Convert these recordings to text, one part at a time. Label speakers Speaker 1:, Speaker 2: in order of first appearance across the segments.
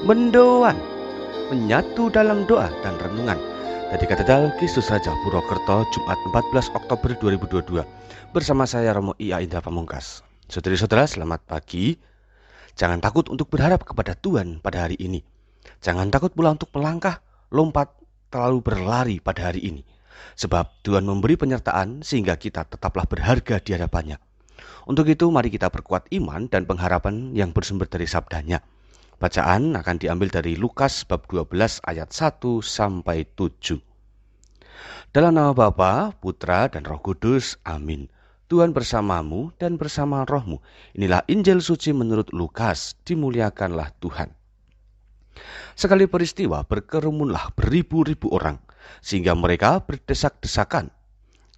Speaker 1: Mendoan, menyatu dalam doa dan renungan dari Katedral Kristus Raja Purwokerto, Jumat 14 Oktober 2022. Bersama saya Romo Ia Indra Pamungkas. Saudara-saudara, selamat pagi. Jangan takut untuk berharap kepada Tuhan pada hari ini. Jangan takut pula untuk melangkah, lompat, terlalu berlari pada hari ini. Sebab Tuhan memberi penyertaan sehingga kita tetaplah berharga di hadapannya. Untuk itu mari kita perkuat iman dan pengharapan yang bersumber dari sabdanya. Bacaan akan diambil dari Lukas bab 12 ayat 1 sampai 7. Dalam nama Bapa, Putra, dan Roh Kudus. Amin. Tuhan bersamamu dan bersama rohmu. Inilah Injil suci menurut Lukas. Dimuliakanlah Tuhan. Sekali peristiwa berkerumunlah beribu-ribu orang, sehingga mereka berdesak-desakan.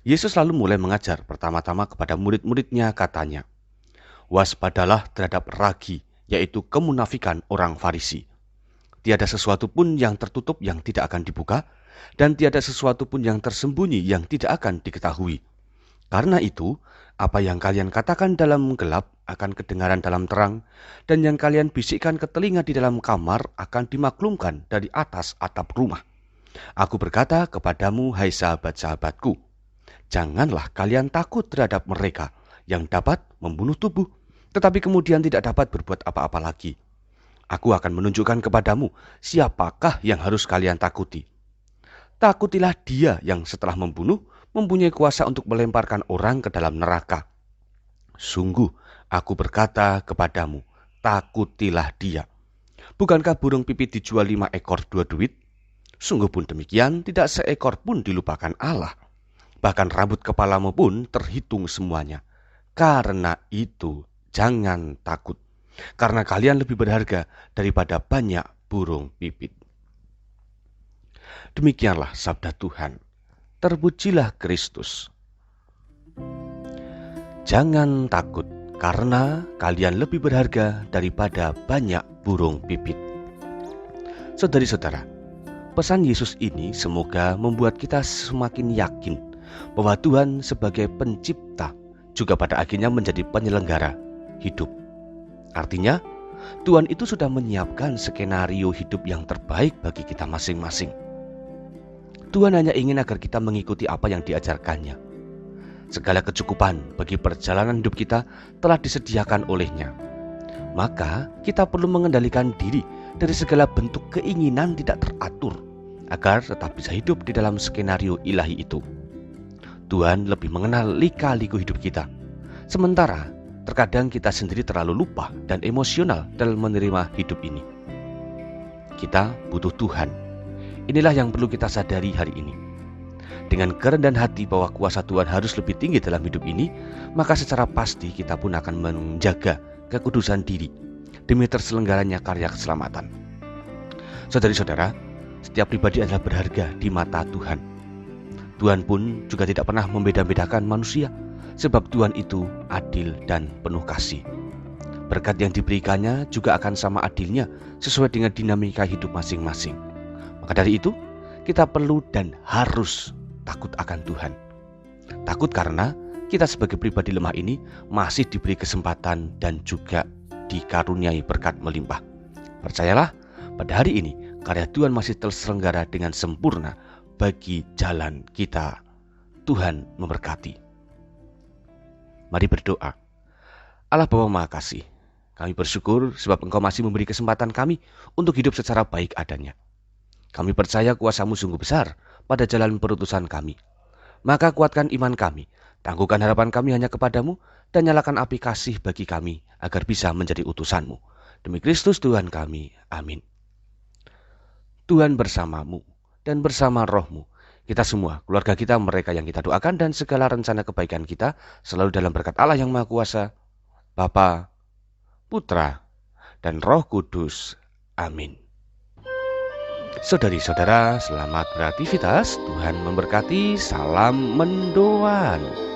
Speaker 1: Yesus lalu mulai mengajar pertama-tama kepada murid-muridnya, katanya, waspadalah terhadap ragi, yaitu kemunafikan orang Farisi. Tiada sesuatu pun yang tertutup yang tidak akan dibuka, dan tiada sesuatu pun yang tersembunyi yang tidak akan diketahui. Karena itu, apa yang kalian katakan dalam gelap akan kedengaran dalam terang, dan yang kalian bisikkan ke telinga di dalam kamar akan dimaklumkan dari atas atap rumah. Aku berkata kepadamu, hai sahabat-sahabatku, janganlah kalian takut terhadap mereka yang dapat membunuh tubuh, tetapi kemudian tidak dapat berbuat apa-apa lagi. Aku akan menunjukkan kepadamu siapakah yang harus kalian takuti. Takutilah dia yang setelah membunuh mempunyai kuasa untuk melemparkan orang ke dalam neraka. Sungguh, aku berkata kepadamu, takutilah dia. Bukankah burung pipit dijual 5 ekor 2 duit? Sungguh pun demikian, tidak seekor pun dilupakan Allah. Bahkan rambut kepalamu pun terhitung semuanya. Karena itu, jangan takut, karena kalian lebih berharga daripada banyak burung pipit. Demikianlah sabda Tuhan. Terpujilah Kristus. Jangan takut, karena kalian lebih berharga daripada banyak burung pipit. Saudari-saudara, pesan Yesus ini semoga membuat kita semakin yakin bahwa Tuhan sebagai pencipta juga pada akhirnya menjadi penyelenggara hidup. Artinya, Tuhan itu sudah menyiapkan skenario hidup yang terbaik bagi kita masing-masing. Tuhan hanya ingin agar kita mengikuti apa yang diajarkannya. Segala kecukupan bagi perjalanan hidup kita telah disediakan olehnya. Maka kita perlu mengendalikan diri dari segala bentuk keinginan tidak teratur agar tetap bisa hidup di dalam skenario ilahi itu. Tuhan lebih mengenal lika-liku hidup kita. Sementara terkadang kita sendiri terlalu lupa dan emosional dalam menerima hidup ini. Kita butuh Tuhan. Inilah yang perlu kita sadari hari ini. Dengan kerendahan hati bahwa kuasa Tuhan harus lebih tinggi dalam hidup ini, maka secara pasti kita pun akan menjaga kekudusan diri demi terselenggaranya karya keselamatan. Saudari-saudara, setiap pribadi adalah berharga di mata Tuhan. Tuhan pun juga tidak pernah membeda-bedakan manusia, sebab Tuhan itu adil dan penuh kasih. Berkat yang diberikannya juga akan sama adilnya sesuai dengan dinamika hidup masing-masing. Maka dari itu, kita perlu dan harus takut akan Tuhan. Takut karena kita sebagai pribadi lemah ini masih diberi kesempatan dan juga dikaruniai berkat melimpah. Percayalah, pada hari ini karya Tuhan masih terselenggara dengan sempurna bagi jalan kita. Tuhan memberkati. Mari berdoa. Allah Bapa Maha Kasih, kami bersyukur sebab Engkau masih memberi kesempatan kami untuk hidup secara baik adanya. Kami percaya kuasa-Mu sungguh besar pada jalan perutusan kami. Maka kuatkan iman kami, tangguhkan harapan kami hanya kepadamu, dan nyalakan api kasih bagi kami agar bisa menjadi utusan-Mu. Demi Kristus Tuhan kami. Amin. Tuhan bersamamu dan bersama rohmu. Kita semua, keluarga kita, mereka yang kita doakan, dan segala rencana kebaikan kita selalu dalam berkat Allah yang Maha Kuasa, Bapa, Putra, dan Roh Kudus. Amin. Saudari-saudara, selamat beraktivitas. Tuhan memberkati. Salam mendoan.